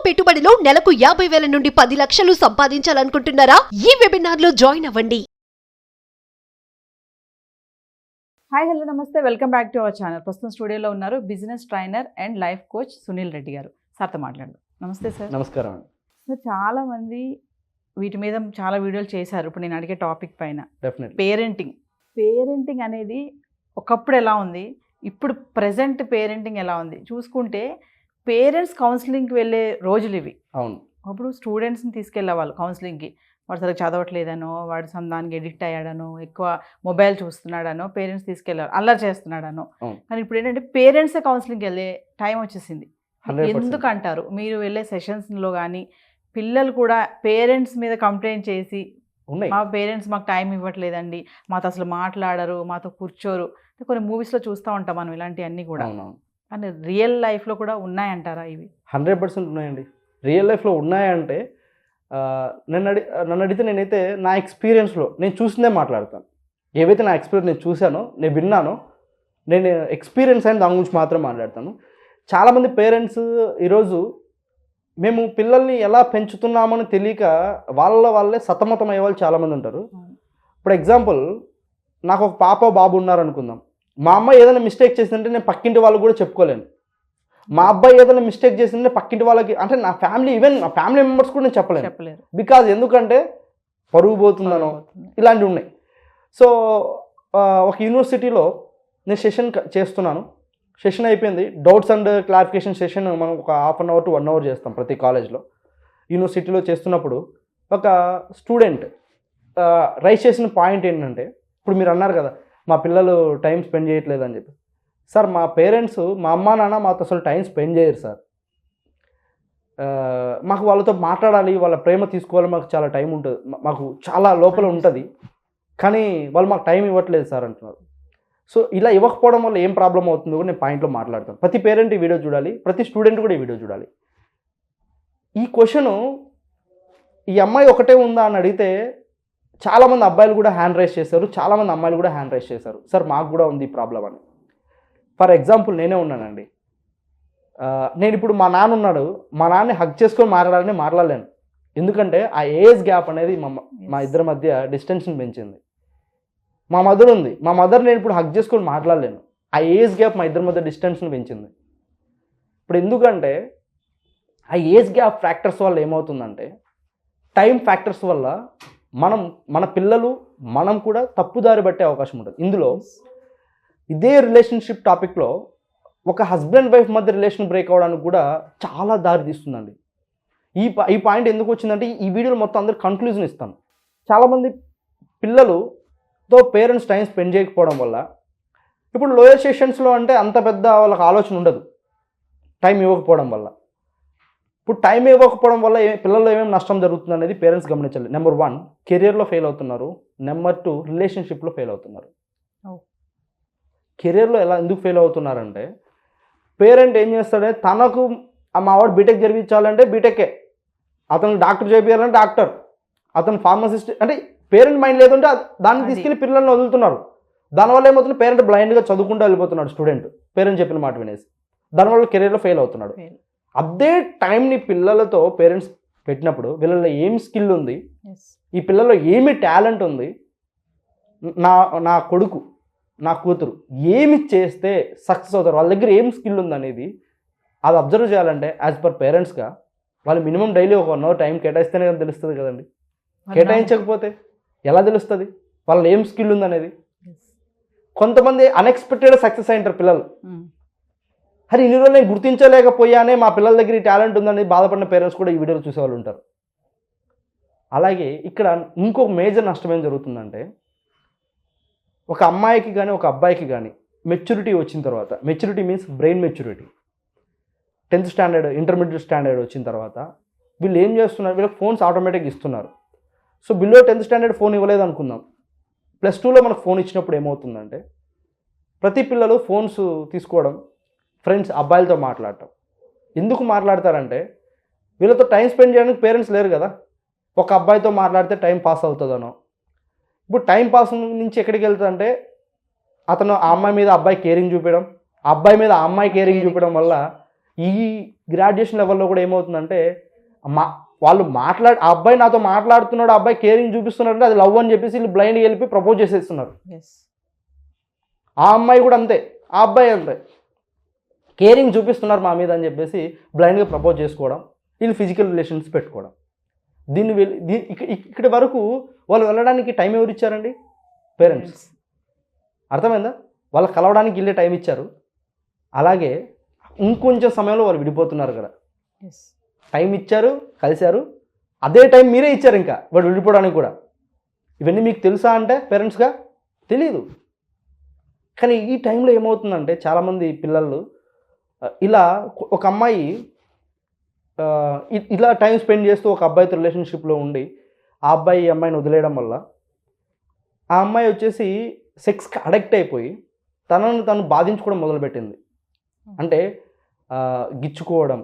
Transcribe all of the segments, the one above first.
పెట్టుబడిలో నెలకు 50,000 నుండి 10 లక్షలు సంపాదించాలనుకుంటున్నారా? ఈ వెబినార్ లో జాయిన్ అవ్వండి. హాయ్ హలో నమస్తే, welcome back to our channel. ప్రస్తుతం స్టూడియోలో ఉన్నారు business trainer and life coach Sunil Reddy గారు. సార్తో మాట్లాడదాం. నమస్తే సార్. నమస్కారం అండి. సార్, చాలామంది వీటి మీద చాలా వీడియోలు చేశారు. ఇప్పుడు నేను అడిగే టాపిక్ పైన డెఫినెట్లీ పేరెంటింగ్ అనేది ఒకప్పుడు ఎలా ఉంది, ఇప్పుడు ప్రజెంట్ పేరెంటింగ్ ఎలా ఉంది చూసుకుంటే, పేరెంట్స్ కౌన్సిలింగ్కి వెళ్ళే రోజులు ఇవి. అవును. అప్పుడు స్టూడెంట్స్ని తీసుకెళ్ళేవాళ్ళు కౌన్సిలింగ్కి. వాడు సరిగ్గా చదవట్లేదనో, వాడు దానికి ఎడిక్ట్ అయ్యాడనో, ఎక్కువ మొబైల్ చూస్తున్నాడనో పేరెంట్స్ తీసుకెళ్ళారు, అల్లరి చేస్తున్నాడనో. కానీ ఇప్పుడు ఏంటంటే పేరెంట్సే కౌన్సిలింగ్కి వెళ్ళే టైం వచ్చేసింది. 100%. ఎందుకంటారు? మీరు వెళ్ళే సెషన్స్లో కానీ పిల్లలు కూడా పేరెంట్స్ మీద కంప్లైంట్ చేసి, మా పేరెంట్స్ మాకు టైం ఇవ్వట్లేదండి, మాతో అసలు మాట్లాడరు, మాతో కూర్చోరు. కొన్ని మూవీస్లో చూస్తూ ఉంటాం మనం ఇలాంటివన్నీ కూడా. కానీ రియల్ లైఫ్లో కూడా ఉన్నాయంటారా ఇవి? 100% ఉన్నాయండి. రియల్ లైఫ్లో ఉన్నాయంటే నన్ను అడిగితే నేనైతే నా ఎక్స్పీరియన్స్లో నేను చూసిందే మాట్లాడతాను. ఏవైతే నా ఎక్స్పీరియన్స్ నేను చూశానో, నేను విన్నానో, నేను ఎక్స్పీరియన్స్ అయిన దాని గురించి మాత్రం మాట్లాడతాను. చాలామంది పేరెంట్స్ ఈరోజు మేము పిల్లల్ని ఎలా పెంచుతున్నామని తెలియక వాళ్ళే సతమతం అయ్యే వాళ్ళు చాలామంది ఉంటారు. ఇప్పుడు ఎగ్జాంపుల్, నాకు ఒక పాప బాబు ఉన్నారనుకుందాం. మా అమ్మాయి ఏదైనా మిస్టేక్ చేసిందంటే నేను పక్కింటి వాళ్ళకి కూడా చెప్పుకోలేను. మా అబ్బాయి ఏదైనా మిస్టేక్ చేసిందంటే పక్కింటి వాళ్ళకి, అంటే నా ఫ్యామిలీ, ఈవెన్ నా ఫ్యామిలీ మెంబర్స్ కూడా నేను చెప్పలేరు. బికాజ్ ఎందుకంటే పరుగు పోతుందనో ఇలాంటివి ఉన్నాయి. సో ఒక యూనివర్సిటీలో నేను సెషన్ చేస్తున్నాను. సెషన్ అయిపోయింది. డౌట్స్ అండ్ క్లారిఫికేషన్ సెషన్ మనం ఒక 1/2 అవర్ to 1 అవర్ చేస్తాం ప్రతి కాలేజ్లో. యూనివర్సిటీలో చేస్తున్నప్పుడు ఒక స్టూడెంట్ రైజ్ చేసిన పాయింట్ ఏంటంటే, ఇప్పుడు మీరు అన్నారు కదా మా పిల్లలు టైం స్పెండ్ చేయట్లేదు అని చెప్పి. సార్, మా పేరెంట్స్, మా అమ్మా నాన్న మాతో అసలు టైం స్పెండ్ చేయరు సార్. మాకు వాళ్ళతో మాట్లాడాలి, వాళ్ళ ప్రేమ తీసుకోవాలి, మాకు చాలా టైం ఉంటుంది, మాకు చాలా లోపల ఉంటుంది, కానీ వాళ్ళు మాకు టైం ఇవ్వట్లేదు సార్ అంటున్నారు. సో ఇలా ఇవ్వకపోవడం వల్ల ఏం ప్రాబ్లం అవుతుందో కూడా నేను పాయింట్లో మాట్లాడతాను. ప్రతి పేరెంట్ ఈ వీడియో చూడాలి, ప్రతి స్టూడెంట్ కూడా ఈ వీడియో చూడాలి. ఈ క్వశ్చను ఈ అమ్మాయి ఒకటే ఉందా అని అడిగితే చాలామంది అబ్బాయిలు కూడా హ్యాండ్ రైజ్ చేశారు, చాలామంది అమ్మాయిలు కూడా హ్యాండ్ రైజ్ చేశారు. సార్, మాకు కూడా ఉంది ఈ ప్రాబ్లం అని. ఫర్ ఎగ్జాంపుల్ నేనే ఉన్నానండి. నేను ఇప్పుడు మా నాన్న ఉన్నాడు, మా నాన్నని హగ్ చేసుకొని మాట్లాడలేను. ఎందుకంటే ఆ ఏజ్ గ్యాప్ అనేది మా ఇద్దరి మధ్య డిస్టెన్స్ని పెంచింది. మా మదర్ ఉంది, మా మదర్ నేను ఇప్పుడు హగ్ చేసుకొని మాట్లాడలేను. ఆ ఏజ్ గ్యాప్ మా ఇద్దరి మధ్య డిస్టెన్స్ని పెంచింది. ఇప్పుడు ఎందుకంటే ఆ ఏజ్ గ్యాప్ ఫ్యాక్టర్స్ వల్ల ఏమవుతుందంటే, టైం ఫ్యాక్టర్స్ వల్ల మన పిల్లలు మనం కూడా తప్పుదారి పట్టే అవకాశం ఉంటుంది. ఇందులో ఇదే రిలేషన్షిప్ టాపిక్లో ఒక హస్బెండ్ వైఫ్ మధ్య రిలేషన్ బ్రేక్ అవ్వడానికి కూడా చాలా దారి తీస్తుందండి. ఈ పాయింట్ ఎందుకు వచ్చిందంటే, ఈ వీడియోలో మొత్తం అందరు కన్క్లూజన్ ఇస్తాను. చాలామంది పిల్లలుతో పేరెంట్స్ టైం స్పెండ్ చేయకపోవడం వల్ల, ఇప్పుడు లోయర్ సెషన్స్లో అంటే అంత పెద్ద వాళ్ళకి ఆలోచన ఉండదు టైం ఇవ్వకపోవడం వల్ల. ఇప్పుడు టైం ఇవ్వకపోవడం వల్ల పిల్లల్లో ఏమేమి నష్టం జరుగుతుంది అనేది పేరెంట్స్ గమనించాలి. నెంబర్ 1, కెరియర్లో ఫెయిల్ అవుతున్నారు. నెంబర్ 2, రిలేషన్షిప్లో ఫెయిల్ అవుతున్నారు. కెరియర్లో ఎందుకు ఫెయిల్ అవుతున్నారంటే, పేరెంట్ ఏం చేస్తాడంటే, తనకు మా వాడు బీటెక్ జరిపించాలంటే బీటెక్కే, అతను డాక్టర్ చేయించాలంటే డాక్టర్, అతను ఫార్మసిస్ట్, అంటే పేరెంట్ మైండ్ లేదంటే దాన్ని తీసుకెళ్ళి పిల్లల్ని వదులుతున్నారు. దానివల్ల ఏమవుతుంది, పేరెంట్ బ్లైండ్గా చదువుకుంటూ వెళ్ళిపోతున్నాడు స్టూడెంట్, పేరెంట్ చెప్పిన మాట వినేసి. దానివల్ల కెరియర్లో ఫెయిల్ అవుతున్నాడు. అదే టైంని పిల్లలతో పేరెంట్స్ పెట్టినప్పుడు వీళ్ళలో ఏం స్కిల్ ఉంది, ఈ పిల్లల్లో ఏమి టాలెంట్ ఉంది, నా కొడుకు నా కూతురు ఏమి చేస్తే సక్సెస్ అవుతారు, వాళ్ళ దగ్గర ఏం స్కిల్ ఉందనేది అది అబ్జర్వ్ చేయాలంటే యాజ్ పర్ పేరెంట్స్గా వాళ్ళు మినిమం డైలీ ఒక 1 అవర్ టైం కేటాయిస్తేనే కదా తెలుస్తుంది కదండి. కేటాయించకపోతే ఎలా తెలుస్తుంది వాళ్ళలో ఏం స్కిల్ ఉందనేది? కొంతమంది అన్ఎక్స్పెక్టెడ్ సక్సెస్ అయింటారు పిల్లలు. అరే, ఇన్ని రోజులు నేను గుర్తించలేకపోయానే, మా పిల్లల దగ్గర ఈ టాలెంట్ ఉందని బాధపడిన పేరెంట్స్ కూడా ఈ వీడియోలో చూసేవాళ్ళు ఉంటారు. అలాగే ఇక్కడ ఇంకొక మేజర్ నష్టం ఏం జరుగుతుందంటే, ఒక అమ్మాయికి కానీ ఒక అబ్బాయికి కానీ మెచ్యూరిటీ వచ్చిన తర్వాత, maturity means brain maturity, 10th standard intermediate standard వచ్చిన తర్వాత వీళ్ళు ఏం చేస్తున్నారు, వీళ్ళకి ఫోన్స్ ఆటోమేటిక్గా ఇస్తున్నారు. So below 10th standard phone ఇవ్వలేదు అనుకుందాం, +2లో మనకు ఫోన్ ఇచ్చినప్పుడు ఏమవుతుందంటే, ప్రతి పిల్లలు ఫోన్స్ తీసుకోవడం, ఫ్రెండ్స్ అబ్బాయిలతో మాట్లాడటం. ఎందుకు మాట్లాడతారంటే, వీళ్ళతో టైం స్పెండ్ చేయడానికి పేరెంట్స్ లేరు కదా. ఒక అబ్బాయితో మాట్లాడితే టైం పాస్ అవుతుందనో, ఇప్పుడు టైం పాస్ నుంచి ఎక్కడికి వెళ్తుందంటే, అతను ఆ అమ్మాయి మీద అబ్బాయి కేరింగ్ చూపించడం, ఆ అబ్బాయి మీద ఆ అమ్మాయి కేరింగ్ చూపించడం వల్ల ఈ గ్రాడ్యుయేషన్ లెవెల్లో కూడా ఏమవుతుందంటే వాళ్ళు ఆ అబ్బాయి నాతో మాట్లాడుతున్నాడు, ఆ అబ్బాయి కేరింగ్ చూపిస్తున్నాడు అంటే అది లవ్ అని చెప్పేసి వీళ్ళు బ్లైండ్గా వెళ్ళి ప్రపోజ్ చేసేస్తున్నారు. ఆ అమ్మాయి కూడా అంతే, ఆ అబ్బాయి అంతే, కేరింగ్ చూపిస్తున్నారు మా మీద అని చెప్పేసి బ్లైండ్గా ప్రపోజ్ చేసుకోవడం, వీళ్ళు ఫిజికల్ రిలేషన్స్ పెట్టుకోవడం. ఇక్కడి వరకు వాళ్ళు వెళ్ళడానికి టైం ఎవరు ఇచ్చారండి? పేరెంట్స్. అర్థమైందా? వాళ్ళు కలవడానికి వెళ్ళే టైం ఇచ్చారు. అలాగే ఇంకొంచెం సమయంలో వాళ్ళు విడిపోతున్నారు కదా, టైం ఇచ్చారు, కలిశారు, అదే టైం మీరే ఇచ్చారు ఇంకా వాడు విడిపోవడానికి కూడా. ఇవన్నీ మీకు తెలుసా అంటే పేరెంట్స్గా తెలీదు. కానీ ఈ టైంలో ఏమవుతుందంటే చాలామంది పిల్లలు ఇలా ఒక అమ్మాయి ఇలా టైం స్పెండ్ చేస్తూ ఒక అబ్బాయితో రిలేషన్షిప్లో ఉండి ఆ అబ్బాయి ఈ అమ్మాయిని వదిలేయడం వల్ల ఆ అమ్మాయి వచ్చేసి సెక్స్కి అడిక్ట్ అయిపోయి తనను తను బాధించుకోవడం మొదలుపెట్టింది. అంటే గిచ్చుకోవడం,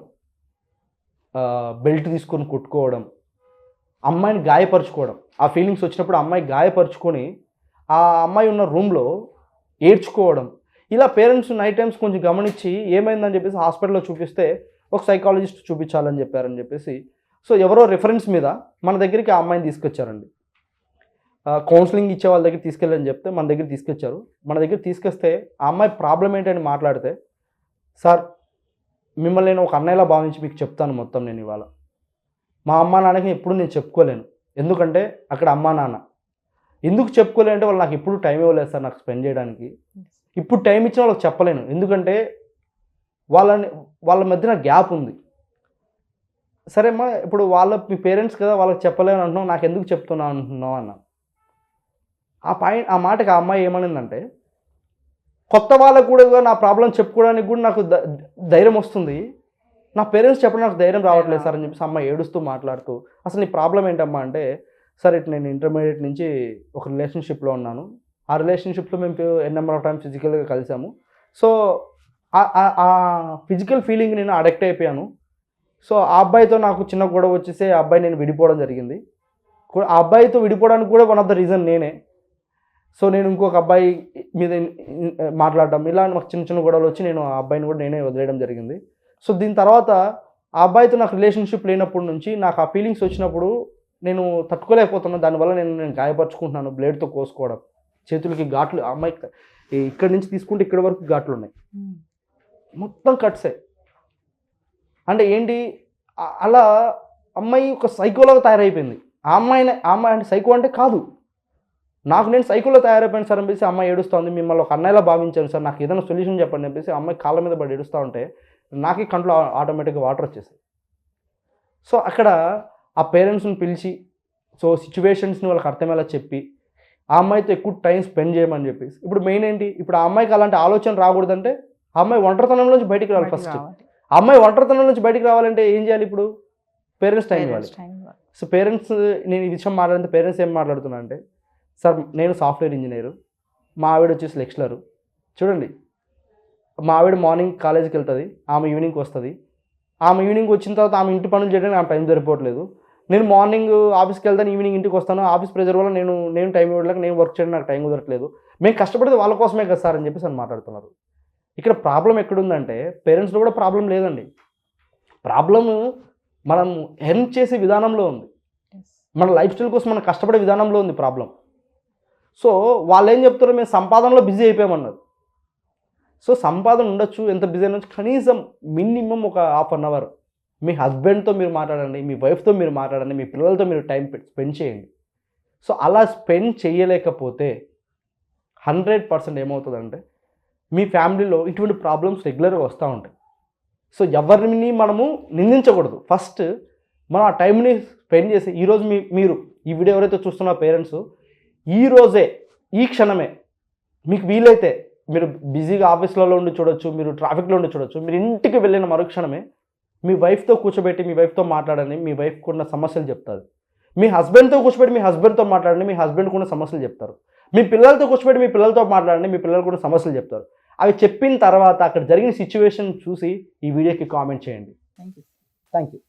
బెల్ట్ తీసుకొని కొట్టుకోవడం, అమ్మాయిని గాయపరుచుకోవడం. ఆ ఫీలింగ్స్ వచ్చినప్పుడు అమ్మాయి గాయపరుచుకొని ఆ అమ్మాయి ఉన్న రూమ్లో ఏడ్చుకోవడం. ఇలా పేరెంట్స్ నైట్ టైమ్స్ కొంచెం గమనించి ఏమైందని చెప్పేసి హాస్పిటల్లో చూపిస్తే ఒక సైకాలజిస్ట్ చూపించాలని చెప్పారని చెప్పేసి సో ఎవరో రిఫరెన్స్ మీద మన దగ్గరికి ఆ అమ్మాయిని తీసుకొచ్చారండి. కౌన్సిలింగ్ ఇచ్చే వాళ్ళ దగ్గర తీసుకెళ్ళని చెప్తే మన దగ్గర తీసుకొచ్చారు. మన దగ్గర తీసుకొస్తే ఆ అమ్మాయి ప్రాబ్లం ఏంటని మాట్లాడితే, సార్ మిమ్మల్ని నేను ఒక అన్నయ్యలా భావించి మీకు చెప్తాను మొత్తం నేను ఇవాళ. మా అమ్మా నాన్నకి ఎప్పుడు నేను చెప్పుకోలేను, ఎందుకంటే అక్కడ అమ్మా నాన్న. ఎందుకు చెప్పుకోలేను అంటే వాళ్ళు నాకు ఎప్పుడు టైం ఇవ్వలేదు సార్ నాకు స్పెండ్ చేయడానికి. ఇప్పుడు టైం ఇచ్చిన వాళ్ళకి చెప్పలేను, ఎందుకంటే వాళ్ళ మధ్యన గ్యాప్ ఉంది. సరే అమ్మా, ఇప్పుడు మీ పేరెంట్స్ కదా, వాళ్ళకి చెప్పలేను అంటున్నావు, నాకు ఎందుకు చెప్తున్నావు అంటున్నావు అన్న. ఆ మాటకి ఆ అమ్మాయి ఏమనిందంటే, కొత్త వాళ్ళకు కూడా నా ప్రాబ్లం చెప్పుకోవడానికి కూడా నాకు ధైర్యం వస్తుంది, నా పేరెంట్స్ చెప్పడం నాకు ధైర్యం రావట్లేదు సార్ అని చెప్పేసి అమ్మాయి ఏడుస్తూ మాట్లాడుతూ, అసలు నీ ప్రాబ్లం ఏంటమ్మా అంటే, సార్ ఇటు నేను ఇంటర్మీడియట్ నుంచి ఒక రిలేషన్షిప్లో ఉన్నాను, ఆ రిలేషన్షిప్లో మేము నెంబర్ ఆఫ్ టైమ్స్ ఫిజికల్గా కలిసాము, సో ఆ ఫిజికల్ ఫీలింగ్ నేను అడిక్ట్ అయిపోయాను. సో ఆ అబ్బాయితో నాకు చిన్న గొడవ వచ్చేసి ఆ అబ్బాయి నేను విడిపోవడం జరిగింది. ఆ అబ్బాయితో విడిపోవడానికి కూడా వన్ ఆఫ్ ద రీజన్ నేనే. సో నేను ఇంకొక అబ్బాయి మీద మాట్లాడడం, ఇలా నాకు చిన్న చిన్న గొడవలు వచ్చి నేను ఆ అబ్బాయిని కూడా నేనే వదిలేయడం జరిగింది. సో దీని తర్వాత ఆ అబ్బాయితో నాకు రిలేషన్షిప్ లేనప్పటి నుంచి నాకు ఆ ఫీలింగ్స్ వచ్చినప్పుడు నేను తట్టుకోలేకపోతున్నాను, దానివల్ల నేను గాయపరుచుకుంటున్నాను, బ్లేడ్తో కోసుకోవడం, చేతులకి ఘాట్లు, ఆ అమ్మాయి ఇక్కడి నుంచి తీసుకుంటే ఇక్కడి వరకు ఘాట్లు ఉన్నాయి, మొత్తం కట్సే. అంటే ఏంటి, అలా అమ్మాయి ఒక సైకోలాగా తయారైపోయింది. ఆ అమ్మాయి అంటే సైకో అంటే కాదు, నేను సైకోలో తయారైపోయాను సార్ అని చెప్పేసి అమ్మాయి ఏడుస్తుంది. మిమ్మల్ని ఒక అన్నయ్యలా భావించాను సార్, నాకు ఏదైనా సొల్యూషన్ చెప్పండి అని చెప్పేసి అమ్మాయి కాళ్ళ మీద పడి ఏడుస్తూ ఉంటే నాకే కంట్లో ఆటోమేటిక్గా వాటర్ వచ్చేసాయి. సో అక్కడ ఆ పేరెంట్స్ని పిలిచి సో సిచ్యువేషన్స్ని వాళ్ళకి అర్థమయ్యేలా చెప్పి ఆ అమ్మాయితో ఎక్కువ టైం స్పెండ్ చేయమని చెప్పేసి. ఇప్పుడు మెయిన్ ఏంటి, ఇప్పుడు ఆ అమ్మాయికి అలాంటి ఆలోచన రాకూడదంటే ఆ అమ్మాయి ఒంటరితనంలోంచి బయటికి రావాలి. ఫస్ట్ ఆ అమ్మాయి ఒంటరితనం నుంచి బయటికి రావాలంటే ఏం చేయాలి, ఇప్పుడు పేరెంట్స్ టైం ఇవ్వాలి. సో పేరెంట్స్, నేను ఈ విషయం మాట్లాడితే పేరెంట్స్ ఏం మాట్లాడుతున్నా అంటే, సార్ నేను సాఫ్ట్వేర్ ఇంజనీరు, మా ఆవిడ వచ్చేసి లెక్చరరు. చూడండి, మా ఆవిడ మార్నింగ్ కాలేజీకి వెళ్తుంది, ఆమె ఈవినింగ్కి వస్తుంది. ఆమె ఈవినింగ్ వచ్చిన తర్వాత ఆమె ఇంటి పనులు చేయడానికి నాకు టైం సరిపోవట్లేదు. నేను మార్నింగ్ ఆఫీస్కి వెళ్తాను, ఈవినింగ్ ఇంటికి వస్తాను, ఆఫీస్ ప్రెజర్ వల్ల నేను టైం ఇవ్వట్లేక నేను వర్క్ చేయడానికి నాకు టైం కుదరట్లేదు. మేము కష్టపడేది వాళ్ళ కోసమే కదా సార్ అని చెప్పేసి అని మాట్లాడుతున్నారు. ఇక్కడ ప్రాబ్లం ఎక్కడుందంటే పేరెంట్స్లో కూడా ప్రాబ్లం లేదండి, ప్రాబ్లము మనం ఎర్న్ చేసే విధానంలో ఉంది, మన లైఫ్ స్టైల్ కోసం మనం కష్టపడే విధానంలో ఉంది ప్రాబ్లం. సో వాళ్ళు ఏం చెప్తారో మేము సంపాదనలో బిజీ అయిపోయామన్నారు. సో సంపాదన ఉండొచ్చు, ఎంత బిజీ అయినా కనీసం మినిమం ఒక హాఫ్ అన్ అవర్ మీ హస్బెండ్తో మీరు మాట్లాడండి, మీ వైఫ్తో మీరు మాట్లాడండి, మీ పిల్లలతో మీరు టైం స్పెండ్ చేయండి. సో అలా స్పెండ్ చేయలేకపోతే 100% ఏమవుతుందంటే మీ ఫ్యామిలీలో ఇటువంటి ప్రాబ్లమ్స్ రెగ్యులర్గా వస్తూ ఉంటాయి. సో ఎవరిని మనము నిందించకూడదు, ఫస్ట్ మనం ఆ టైంని స్పెండ్ చేసి ఈరోజు మీరు ఈ వీడియో ఎవరైతే చూస్తున్న పేరెంట్స్ ఈరోజే ఈ క్షణమే మీకు వీలైతే మీరు బిజీగా ఆఫీస్లలో ఉండి చూడొచ్చు, మీరు ట్రాఫిక్లో ఉండి చూడొచ్చు, మీరు ఇంటికి వెళ్ళిన మరుక్షణమే మీ వైఫ్తో కూర్చోబెట్టి మీ వైఫ్తో మాట్లాడండి, మీ వైఫ్కి ఉన్న సమస్యలు చెప్తారు. మీ హస్బెండ్తో కూర్చోబెట్టి మీ హస్బెండ్తో మాట్లాడండి, మీ హస్బెండ్కి ఉన్న సమస్యలు చెప్తారు. మీ పిల్లలతో కూర్చోబెట్టి మీ పిల్లలతో మాట్లాడండి, మీ పిల్లలకు కూడా సమస్యలు చెప్తారు. అవి చెప్పిన తర్వాత అక్కడ జరిగిన సిచ్యువేషన్ చూసి ఈ వీడియోకి కామెంట్ చేయండి. Thank you.